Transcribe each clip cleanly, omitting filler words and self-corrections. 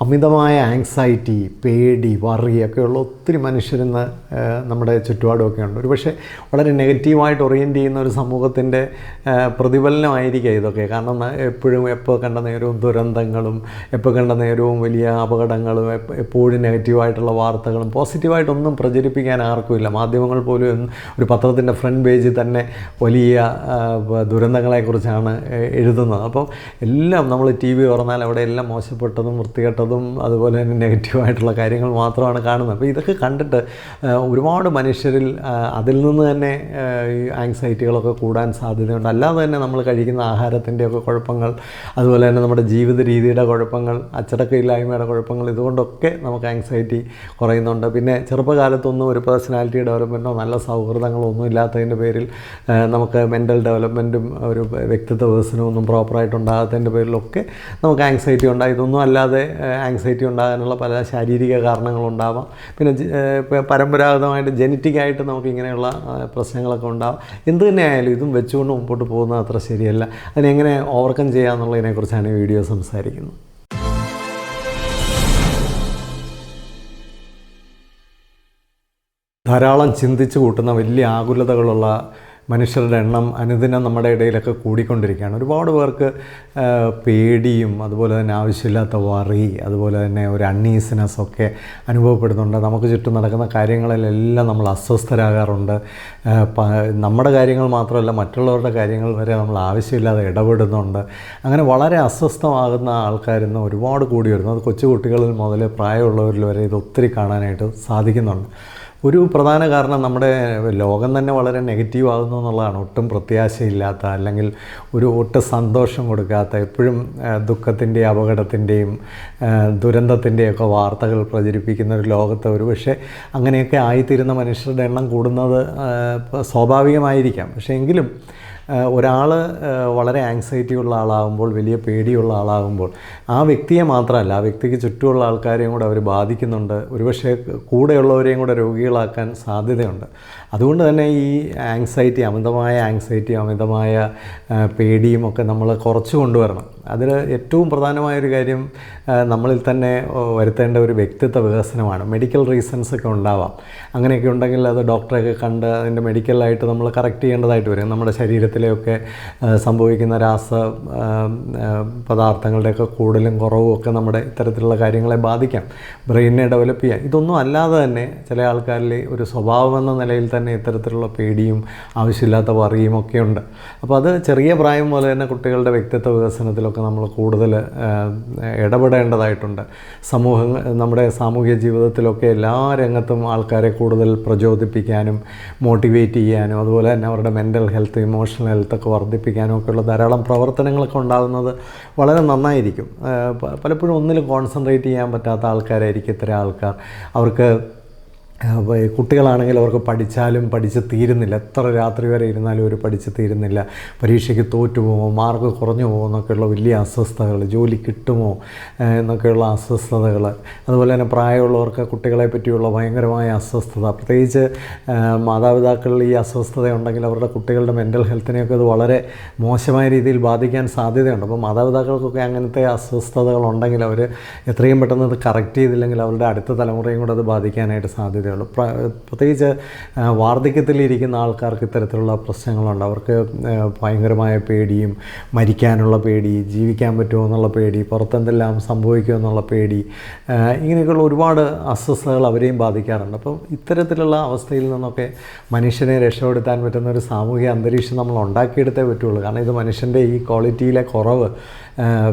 അമിതമായ ആങ്സൈറ്റി, പേടി, വറിയൊക്കെയുള്ള ഒത്തിരി മനുഷ്യരിന്ന് നമ്മുടെ ചുറ്റുപാടുമൊക്കെ ഉണ്ട്. ഒരുപക്ഷെ വളരെ നെഗറ്റീവായിട്ട് ഓറിയൻറ്റ് ചെയ്യുന്ന ഒരു സമൂഹത്തിൻ്റെ പ്രതിഫലനമായിരിക്കുക ഇതൊക്കെ. കാരണം എപ്പോഴും എപ്പോൾ കണ്ട നേരവും ദുരന്തങ്ങളും, എപ്പോൾ കണ്ട നേരവും വലിയ അപകടങ്ങളും, എപ്പോഴും നെഗറ്റീവായിട്ടുള്ള വാർത്തകളും പോസിറ്റീവായിട്ടൊന്നും പ്രചരിപ്പിക്കാൻ ആർക്കുമില്ല. മാധ്യമങ്ങൾ പോലും ഒരു പത്രത്തിൻ്റെ ഫ്രണ്ട് പേജിൽ തന്നെ വലിയ ദുരന്തങ്ങളെക്കുറിച്ചാണ് എഴുതുന്നത്. അപ്പോൾ എല്ലാം നമ്മൾ ടി വി തുറന്നാൽ അവിടെ എല്ലാം മോശപ്പെട്ടതും വൃത്തികെട്ടതും അതുപോലെ തന്നെ നെഗറ്റീവായിട്ടുള്ള കാര്യങ്ങൾ മാത്രമാണ് കാണുന്നത്. അപ്പോൾ ഇതൊക്കെ കണ്ടിട്ട് ഒരുപാട് മനുഷ്യരിൽ അതിൽ നിന്ന് തന്നെ ഈ ആങ്സൈറ്റികളൊക്കെ കൂടാൻ സാധ്യതയുണ്ട്. അല്ലാതെ തന്നെ നമ്മൾ കഴിക്കുന്ന ആഹാരത്തിൻ്റെയൊക്കെ കുഴപ്പങ്ങൾ, അതുപോലെ തന്നെ നമ്മുടെ ജീവിത രീതിയുടെ കുഴപ്പങ്ങൾ, അച്ചടക്കമില്ലായ്മയുടെ കുഴപ്പങ്ങൾ, ഇതുകൊണ്ടൊക്കെ നമുക്ക് ആങ്സൈറ്റി കുറയുന്നുണ്ട്. പിന്നെ ചെറുപ്പകാലത്തൊന്നും ഒരു പേഴ്സണാലിറ്റി ഡെവലപ്മെൻറ്റോ നല്ല സൗഹൃദങ്ങളോ ഒന്നും ഇല്ലാത്തതിൻ്റെ പേരിൽ നമുക്ക് മെൻ്റൽ ഡെവലപ്മെൻറ്റും ഒരു വ്യക്തിത്വ വികസനവും ഒന്നും പ്രോപ്പറായിട്ടുണ്ടാകാത്തതിൻ്റെ പേരിലൊക്കെ നമുക്ക് ആങ്സൈറ്റി ഉണ്ടാകും. ഇതൊന്നും അല്ലാതെ ആങ്സൈറ്റി ഉണ്ടാകാനുള്ള പല ശാരീരിക കാരണങ്ങളുണ്ടാവാം. പിന്നെ പരമ്പരാഗതമായിട്ട് ജനറ്റിക്കായിട്ട് നമുക്ക് ഇങ്ങനെയുള്ള പ്രശ്നങ്ങളൊക്കെ ഉണ്ടാവാം. എന്ത് തന്നെയായാലും ഇതും വെച്ചുകൊണ്ട് മുമ്പോട്ട് പോകുന്നത് അത്ര ശരിയല്ല. അതിനെങ്ങനെ ഓവർകം ചെയ്യാമെന്നുള്ളതിനെക്കുറിച്ചാണ് ഈ വീഡിയോ സംസാരിക്കുന്നത്. ധാരാളം ചിന്തിച്ച് കൂട്ടുന്ന വലിയ ആകുലതകളുള്ള മനുഷ്യരുടെ എണ്ണം അനുദിനം നമ്മുടെ ഇടയിലൊക്കെ കൂടിക്കൊണ്ടിരിക്കുകയാണ്. ഒരുപാട് പേർക്ക് പേടിയും അതുപോലെ തന്നെ ആവശ്യമില്ലാത്ത വറി, അതുപോലെ തന്നെ ഒരു അൺഈസിനെസ്സൊക്കെ അനുഭവപ്പെടുന്നുണ്ട്. നമുക്ക് ചുറ്റും നടക്കുന്ന കാര്യങ്ങളിലെല്ലാം നമ്മൾ അസ്വസ്ഥരാകാറുണ്ട്. നമ്മുടെ കാര്യങ്ങൾ മാത്രമല്ല, മറ്റുള്ളവരുടെ കാര്യങ്ങൾ വരെ നമ്മൾ ആവശ്യമില്ലാതെ ഇടപെടുന്നുണ്ട്. അങ്ങനെ വളരെ അസ്വസ്ഥമാകുന്ന ആൾക്കാരിന്ന് ഒരുപാട് കൂടി വരുന്നു. അത് കൊച്ചുകുട്ടികളിൽ മുതൽ പ്രായമുള്ളവരിൽ വരെ ഇത് ഒത്തിരി കാണാനായിട്ട് സാധിക്കുന്നുണ്ട്. ഒരു പ്രധാന കാരണം നമ്മുടെ ലോകം തന്നെ വളരെ നെഗറ്റീവ് ആകുന്നു എന്നുള്ളതാണ്. ഒട്ടും പ്രത്യാശയില്ലാത്ത, അല്ലെങ്കിൽ ഒട്ടും സന്തോഷം കൊടുക്കാത്ത, എപ്പോഴും ദുഃഖത്തിൻ്റെയും അപകടത്തിൻ്റെയും ദുരന്തത്തിൻ്റെയൊക്കെ വാർത്തകൾ പ്രചരിപ്പിക്കുന്ന ഒരു ലോകത്ത് ഒരുപക്ഷെ അങ്ങനെയൊക്കെ ആയിത്തീരുന്ന മനുഷ്യരുടെ എണ്ണം കൂടുന്നത് സ്വാഭാവികമായിരിക്കാം. പക്ഷേ എങ്കിലും ഒരാൾ വളരെ ആങ്സൈറ്റി ഉള്ള ആളാകുമ്പോൾ, വലിയ പേടിയുള്ള ആളാകുമ്പോൾ ആ വ്യക്തിയെ മാത്രമല്ല, ആ വ്യക്തിക്ക് ചുറ്റുമുള്ള ആൾക്കാരെയും കൂടെ അവർ ബാധിക്കുന്നുണ്ട്. ഒരുപക്ഷെ കൂടെയുള്ളവരെയും കൂടെ രോഗികളാക്കാൻ സാധ്യതയുണ്ട്. അതുകൊണ്ട് തന്നെ ഈ ആങ്സൈറ്റി, അമിതമായ പേടിയും ഒക്കെ നമ്മൾ കുറച്ച് കൊണ്ടുവരണം. അതിൽ ഏറ്റവും പ്രധാനമായൊരു കാര്യം നമ്മളിൽ തന്നെ വരുത്തേണ്ട ഒരു വ്യക്തിത്വ വികസനമാണ്. മെഡിക്കൽ റീസൺസ് ഒക്കെ ഉണ്ടാവാം. അങ്ങനെയൊക്കെ ഉണ്ടെങ്കിൽ അത് ഡോക്ടറെയൊക്കെ കണ്ട് അതിൻ്റെ മെഡിക്കലായിട്ട് നമ്മൾ കറക്റ്റ് ചെയ്യേണ്ടതായിട്ട് വരും. നമ്മുടെ ശരീരത്തിലെയൊക്കെ സംഭവിക്കുന്ന പദാർത്ഥങ്ങളുടെയൊക്കെ കൂടുതലും കുറവും ഒക്കെ നമ്മുടെ ഇത്തരത്തിലുള്ള കാര്യങ്ങളെ ബാധിക്കാം, ബ്രെയിനിനെ ഡെവലപ്പ് ചെയ്യാം. ഇതൊന്നും അല്ലാതെ തന്നെ ചില ആൾക്കാരിൽ ഒരു സ്വഭാവമെന്ന നിലയിൽ തന്നെ ഇത്തരത്തിലുള്ള പേടിയും ആവശ്യമില്ലാത്ത വറിയും ഒക്കെ ഉണ്ട്. അപ്പോൾ അത് ചെറിയ പ്രായം പോലെ തന്നെ കുട്ടികളുടെ വ്യക്തിത്വ വികസനത്തിലൊക്കെ നമ്മൾ കൂടുതൽ ഇടപെടേണ്ടതായിട്ടുണ്ട്. നമ്മുടെ സാമൂഹ്യ ജീവിതത്തിലൊക്കെ എല്ലാ രംഗത്തും ആൾക്കാരെ കൂടുതൽ പ്രചോദിപ്പിക്കാനും മോട്ടിവേറ്റ് ചെയ്യാനും, അതുപോലെ തന്നെ അവരുടെ മെൻ്റൽ ഹെൽത്ത്, ഇമോഷണൽ ഹെൽത്തൊക്കെ വർദ്ധിപ്പിക്കാനും ഒക്കെയുള്ള ധാരാളം പ്രവർത്തനങ്ങളൊക്കെ ഉണ്ടാകുന്നത് വളരെ നന്നായിരിക്കും. പലപ്പോഴും ഒന്നിലും കോൺസെൻട്രേറ്റ് ചെയ്യാൻ പറ്റാത്ത ആൾക്കാരായിരിക്കും ഇത്തരം ആൾക്കാർ. അവർക്ക് കുട്ടികളാണെങ്കിൽ അവർക്ക് പഠിച്ചാലും പഠിച്ച് തീരുന്നില്ല. എത്ര രാത്രി വരെ ഇരുന്നാലും അവർ പഠിച്ച് തീരുന്നില്ല. പരീക്ഷയ്ക്ക് തോറ്റുപോകുമോ, മാർക്ക് കുറഞ്ഞു പോകുമോ എന്നൊക്കെയുള്ള വലിയ അസ്വസ്ഥതകൾ, ജോലി കിട്ടുമോ എന്നൊക്കെയുള്ള അസ്വസ്ഥതകൾ, അതുപോലെ തന്നെ പ്രായമുള്ളവർക്ക് കുട്ടികളെ പറ്റിയുള്ള ഭയങ്കരമായ അസ്വസ്ഥത. പ്രത്യേകിച്ച് മാതാപിതാക്കളിൽ ഈ അസ്വസ്ഥത ഉണ്ടെങ്കിൽ അവരുടെ കുട്ടികളുടെ മെൻ്റൽ ഹെൽത്തിനെയൊക്കെ അത് വളരെ മോശമായ രീതിയിൽ ബാധിക്കാൻ സാധ്യതയുണ്ട്. അപ്പോൾ മാതാപിതാക്കൾക്കൊക്കെ അങ്ങനത്തെ അസ്വസ്ഥതകളുണ്ടെങ്കിൽ അവർ എത്രയും പെട്ടെന്ന് അത് കറക്റ്റ് ചെയ്തില്ലെങ്കിൽ അവരുടെ അടുത്ത തലമുറയും കൂടെ അത് ബാധിക്കാനായിട്ട് സാധ്യത. പ്രത്യേകിച്ച് വാർദ്ധക്യത്തിലിരിക്കുന്ന ആൾക്കാർക്ക് ഇത്തരത്തിലുള്ള പ്രശ്നങ്ങളുണ്ട്. അവർക്ക് ഭയങ്കരമായ പേടിയും, മരിക്കാനുള്ള പേടി, ജീവിക്കാൻ പറ്റുമോ എന്നുള്ള പേടി, പുറത്തെന്തെല്ലാം സംഭവിക്കുമോ എന്നുള്ള പേടി, ഇങ്ങനെയൊക്കെയുള്ള ഒരുപാട് അസ്വസ്ഥതകൾ അവരെയും ബാധിക്കാറുണ്ട്. അപ്പം ഇത്തരത്തിലുള്ള അവസ്ഥയിൽ നിന്നൊക്കെ മനുഷ്യനെ രക്ഷപ്പെടുത്താൻ പറ്റുന്ന ഒരു സാമൂഹിക അന്തരീക്ഷം നമ്മൾ ഉണ്ടാക്കിയെടുത്തേ പറ്റുള്ളൂ. കാരണം ഇത് മനുഷ്യൻ്റെ ഈ ക്വാളിറ്റിയിലെ കുറവ്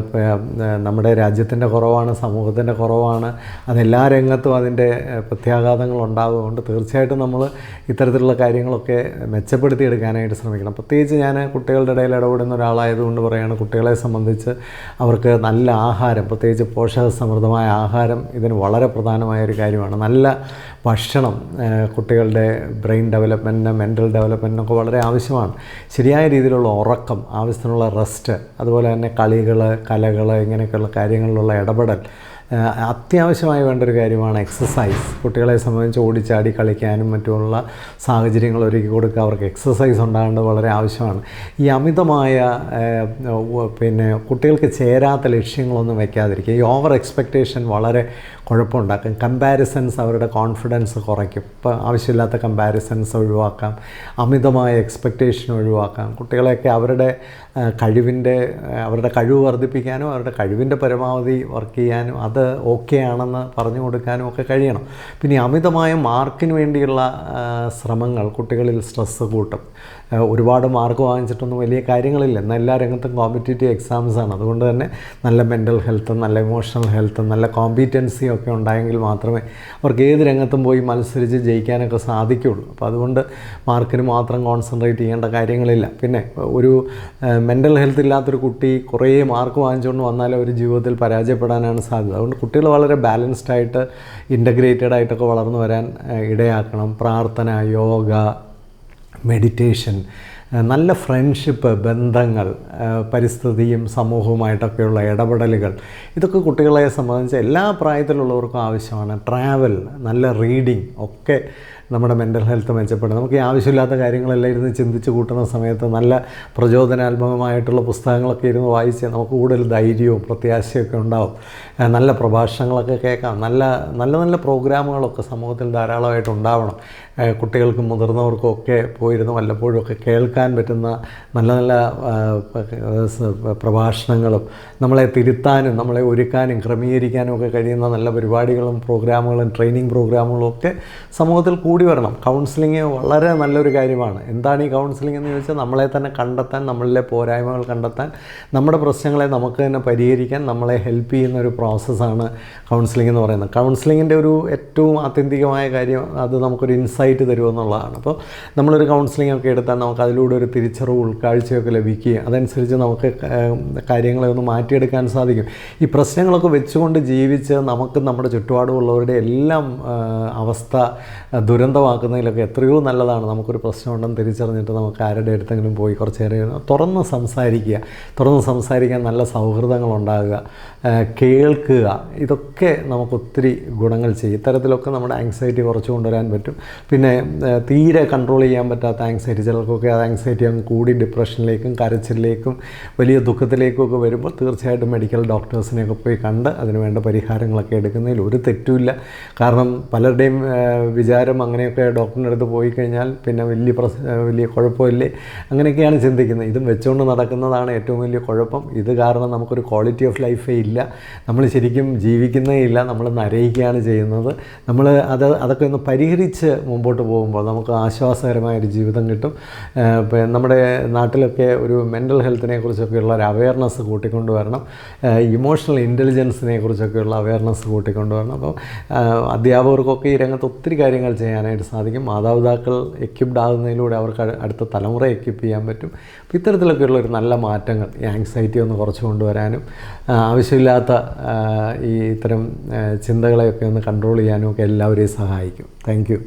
നമ്മുടെ രാജ്യത്തിൻ്റെ കുറവാണ്, സമൂഹത്തിൻ്റെ കുറവാണ്. അതെല്ലാ രംഗത്തും അതിൻ്റെ പ്രത്യാഘാതങ്ങൾ ഉണ്ടാകുന്നതുകൊണ്ട് തീർച്ചയായിട്ടും നമ്മൾ ഇത്തരത്തിലുള്ള കാര്യങ്ങളൊക്കെ മെച്ചപ്പെടുത്തിയെടുക്കാനായിട്ട് ശ്രമിക്കണം. പ്രത്യേകിച്ച് ഞാൻ കുട്ടികളുടെ ഇടയിൽ ഇടപെടുന്ന ഒരാളായതുകൊണ്ട് പറയുകയാണ്, കുട്ടികളെ സംബന്ധിച്ച് അവർക്ക് നല്ല ആഹാരം, പ്രത്യേകിച്ച് പോഷകസമൃദ്ധമായ ആഹാരം ഇതിന് വളരെ പ്രധാനമായൊരു കാര്യമാണ്. നല്ല ഭക്ഷണം കുട്ടികളുടെ ബ്രെയിൻ ഡെവലപ്മെൻറ്റിന്, മെൻ്റൽ ഡെവലപ്മെൻറ്റിനൊക്കെ വളരെ ആവശ്യമാണ്. ശരിയായ രീതിയിലുള്ള ഉറക്കം, ആവശ്യത്തിനുള്ള റെസ്റ്റ്, അതുപോലെ തന്നെ കളികൾ, കലകൾ, ഇങ്ങനെയൊക്കെയുള്ള കാര്യങ്ങളിലുള്ള ഇടപെടൽ, അത്യാവശ്യമായി വേണ്ടൊരു കാര്യമാണ് എക്സസൈസ്. കുട്ടികളെ സംബന്ധിച്ച് ഓടിച്ചാടി കളിക്കാനും മറ്റുമുള്ള സാഹചര്യങ്ങൾ ഒരുക്കി കൊടുക്കുക, അവർക്ക് എക്സസൈസ് ഉണ്ടാകേണ്ടത് വളരെ ആവശ്യമാണ്. ഈ അമിതമായ കുട്ടികൾക്ക് ചേരാത്ത ലക്ഷ്യങ്ങളൊന്നും വയ്ക്കാതിരിക്കുക. ഈ ഓവർ എക്സ്പെക്റ്റേഷൻ വളരെ കുഴപ്പമുണ്ടാക്കും. കമ്പാരിസൺസ് അവരുടെ കോൺഫിഡൻസ് കുറയ്ക്കും. ഇപ്പോൾ ആവശ്യമില്ലാത്ത കമ്പാരിസൺസ് ഒഴിവാക്കാം, അമിതമായ എക്സ്പെക്റ്റേഷൻ ഒഴിവാക്കാം. കുട്ടികളെയൊക്കെ അവരുടെ കഴിവ് വർദ്ധിപ്പിക്കാനും അവരുടെ കഴിവിൻ്റെ പരമാവധി വർക്ക് ചെയ്യാനും അത് ഓക്കെ ആണെന്ന് പറഞ്ഞു കൊടുക്കാനും ഒക്കെ കഴിയണം. പിന്നെ അമിതമായ മാർക്കിന് വേണ്ടിയുള്ള ശ്രമങ്ങൾ കുട്ടികളിൽ സ്ട്രെസ്സ് കൂട്ടും. ഒരുപാട് മാർക്ക് വാങ്ങിച്ചിട്ടൊന്നും വലിയ കാര്യങ്ങളില്ല. എന്നാൽ എല്ലാ രംഗത്തും കോമ്പറ്റേറ്റീവ് എക്സാംസാണ്. അതുകൊണ്ട് തന്നെ നല്ല മെൻ്റൽ ഹെൽത്തും നല്ല ഇമോഷണൽ ഹെൽത്തും നല്ല കോമ്പീറ്റൻസിയും ഒക്കെ ഉണ്ടായെങ്കിൽ മാത്രമേ അവർക്ക് ഏത് രംഗത്തും പോയി മത്സരിച്ച് ജയിക്കാനൊക്കെ സാധിക്കുകയുള്ളൂ. അപ്പോൾ അതുകൊണ്ട് മാർക്കിന് മാത്രം കോൺസെൻട്രേറ്റ് ചെയ്യേണ്ട കാര്യങ്ങളില്ല. പിന്നെ ഒരു മെൻ്റൽ ഹെൽത്ത് ഇല്ലാത്തൊരു കുട്ടി കുറേ മാർക്ക് വാങ്ങിച്ചുകൊണ്ട് വന്നാൽ അവർ ജീവിതത്തിൽ പരാജയപ്പെടാനാണ് സാധ്യത. അതുകൊണ്ട് കുട്ടികൾ വളരെ ബാലൻസ്ഡായിട്ട് ഇൻ്റഗ്രേറ്റഡ് ആയിട്ടൊക്കെ വളർന്നു വരാൻ ഇടയാക്കണം. പ്രാർത്ഥന, യോഗ, മെഡിറ്റേഷൻ, നല്ല ഫ്രണ്ട്ഷിപ്പ്, ബന്ധങ്ങൾ, പരിസ്ഥിതിയും സമൂഹവുമായിട്ടൊക്കെയുള്ള ഇടപെടലുകൾ, ഇതൊക്കെ കുട്ടികളെ സംബന്ധിച്ച് എല്ലാ പ്രായത്തിലുള്ളവർക്കും ആവശ്യമാണ്. ട്രാവൽ, നല്ല റീഡിങ് ഒക്കെ നമ്മുടെ മെൻ്റൽ ഹെൽത്ത് മെച്ചപ്പെടും. നമുക്ക് ഈ ആവശ്യമില്ലാത്ത കാര്യങ്ങളെല്ലാം ഇരുന്ന് ചിന്തിച്ച് കൂട്ടുന്ന സമയത്ത് നല്ല പ്രചോദനാത്മകമായിട്ടുള്ള പുസ്തകങ്ങളൊക്കെ ഇരുന്ന് വായിച്ച് നമുക്ക് കൂടുതൽ ധൈര്യവും പ്രത്യാശയൊക്കെ ഉണ്ടാവും. നല്ല പ്രഭാഷണങ്ങളൊക്കെ കേൾക്കാം. നല്ല നല്ല നല്ല പ്രോഗ്രാമുകളൊക്കെ സമൂഹത്തിൽ ധാരാളമായിട്ട് ഉണ്ടാവണം. കുട്ടികൾക്കും മുതിർന്നവർക്കും ഒക്കെ പോയിരുന്ന് വല്ലപ്പോഴും ഒക്കെ കേൾക്കാൻ പറ്റുന്ന നല്ല നല്ല പ്രഭാഷണങ്ങളും നമ്മളെ തിരുത്താനും നമ്മളെ ഒരുക്കാനും ക്രമീകരിക്കാനും ഒക്കെ കഴിയുന്ന നല്ല പരിപാടികളും പ്രോഗ്രാമുകളും ട്രെയിനിങ് പ്രോഗ്രാമുകളും ഒക്കെ സമൂഹത്തിൽ കൂടി വരണം. കൗൺസിലിംഗ് വളരെ നല്ലൊരു കാര്യമാണ്. എന്താണ് ഈ കൗൺസിലിംഗ് എന്ന് ചോദിച്ചാൽ നമ്മളെ തന്നെ കണ്ടെത്താൻ, നമ്മളിലെ പോരായ്മകൾ കണ്ടെത്താൻ, നമ്മുടെ പ്രശ്നങ്ങളെ നമുക്ക് തന്നെ പരിഹരിക്കാൻ നമ്മളെ ഹെൽപ്പ് ചെയ്യുന്ന ഒരു പ്രോസസ്സാണ് കൗൺസിലിംഗ് എന്ന് പറയുന്നത്. കൗൺസിലിങ്ങിൻ്റെ ഒരു ഏറ്റവും ആത്യന്തികമായ കാര്യം അത് നമുക്കൊരു ഇൻസൈറ്റ് തരുമെന്നുള്ളതാണ്. അപ്പോൾ നമ്മളൊരു കൗൺസിലിംഗ് ഒക്കെ എടുത്താൽ നമുക്ക് അതിലൂടെ ഒരു തിരിച്ചറിവ്, ഉൾക്കാഴ്ചയൊക്കെ ലഭിക്കുകയും അതനുസരിച്ച് നമുക്ക് കാര്യങ്ങളെ ഒന്ന് മാറ്റിയെടുക്കാൻ സാധിക്കും. ഈ പ്രശ്നങ്ങളൊക്കെ വെച്ചുകൊണ്ട് ജീവിച്ച് നമുക്ക് നമ്മുടെ ചുറ്റുപാടുമുള്ളവരുടെ എല്ലാം അവസ്ഥ ദുരന്തമാക്കുന്നതിലൊക്കെ എത്രയോ നല്ലതാണ്. നമുക്കൊരു പ്രശ്നമുണ്ടെന്ന് തിരിച്ചറിഞ്ഞിട്ട് നമുക്ക് ആരുടെ അടുത്തെങ്കിലും പോയി കുറച്ച് നേരം തുറന്ന് സംസാരിക്കാൻ നല്ല സൗഹൃദങ്ങളുണ്ടാകുക, കേൾക്കുക, ഇതൊക്കെ നമുക്കൊത്തിരി ഗുണങ്ങൾ ചെയ്യും. ഇത്തരത്തിലൊക്കെ നമ്മുടെ ആങ്സൈറ്റി കുറച്ച് കൊണ്ടുവരാൻ പറ്റും. പിന്നെ തീരെ കൺട്രോൾ ചെയ്യാൻ പറ്റാത്ത ആങ്സൈറ്റി, ചിലർക്കൊക്കെ അത് ആങ്സൈറ്റി അങ്ങ് കൂടി ഡിപ്രഷനിലേക്കും കരച്ചിലേക്കും വലിയ ദുഃഖത്തിലേക്കും ഒക്കെ വരുമ്പോൾ തീർച്ചയായിട്ടും മെഡിക്കൽ ഡോക്ടേഴ്സിനെയൊക്കെ പോയി കണ്ട് അതിന് വേണ്ട പരിഹാരങ്ങളൊക്കെ എടുക്കുന്നതിൽ ഒരു തെറ്റുമില്ല. കാരണം പലരുടെയും വിചാരം അങ്ങനെയൊക്കെ ഡോക്ടറിൻ്റെ അടുത്ത് പോയി കഴിഞ്ഞാൽ പിന്നെ വലിയ കുഴപ്പമില്ലേ അങ്ങനെയൊക്കെയാണ് ചിന്തിക്കുന്നത്. ഇതും വെച്ചുകൊണ്ട് നടക്കുന്നതാണ് ഏറ്റവും വലിയ കുഴപ്പം. ഇത് കാരണം നമുക്കൊരു ക്വാളിറ്റി ഓഫ് ലൈഫേ ഇല്ല, നമ്മൾ ശരിക്കും ജീവിക്കുന്നേ ഇല്ല, നമ്മൾ നരയിക്കുകയാണ് ചെയ്യുന്നത്. അതൊക്കെ ഒന്ന് പരിഹരിച്ച് മുമ്പോട്ട് പോകുമ്പോൾ നമുക്ക് ആശ്വാസകരമായൊരു ജീവിതം കിട്ടും. നമ്മുടെ നാട്ടിലൊക്കെ ഒരു മെൻ്റൽ ഹെൽത്തിനെ കുറിച്ചൊക്കെയുള്ള ഒരു അവയർനെസ് കൂട്ടിക്കൊണ്ടുവരണം. ഇമോഷണൽ ഇൻ്റലിജൻസിനെ കുറിച്ചൊക്കെയുള്ള അവയർനെസ് കൂട്ടിക്കൊണ്ടുവരണം. അപ്പോൾ അധ്യാപകർക്കൊക്കെ ഈ രംഗത്ത് ഒത്തിരി കാര്യങ്ങൾ ചെയ്യാനായിട്ട് സാധിക്കും. മാതാപിതാക്കൾ എക്യുപ്ഡ് ആകുന്നതിലൂടെ അവർക്ക് അടുത്ത തലമുറ എക്യുപ്പ് ചെയ്യാൻ പറ്റും. അപ്പോൾ ഇത്തരത്തിലൊക്കെയുള്ള ഒരു നല്ല മാറ്റങ്ങൾ ഈ ആങ്സൈറ്റി ഒന്ന് കുറച്ച് കൊണ്ടുവരാനും ആവശ്യമില്ലാത്ത ഈ ഇത്തരം ചിന്തകളെയൊക്കെ ഒന്ന് കൺട്രോൾ ചെയ്യാനും ഒക്കെ എല്ലാവരെയും സഹായിക്കും. Thank you.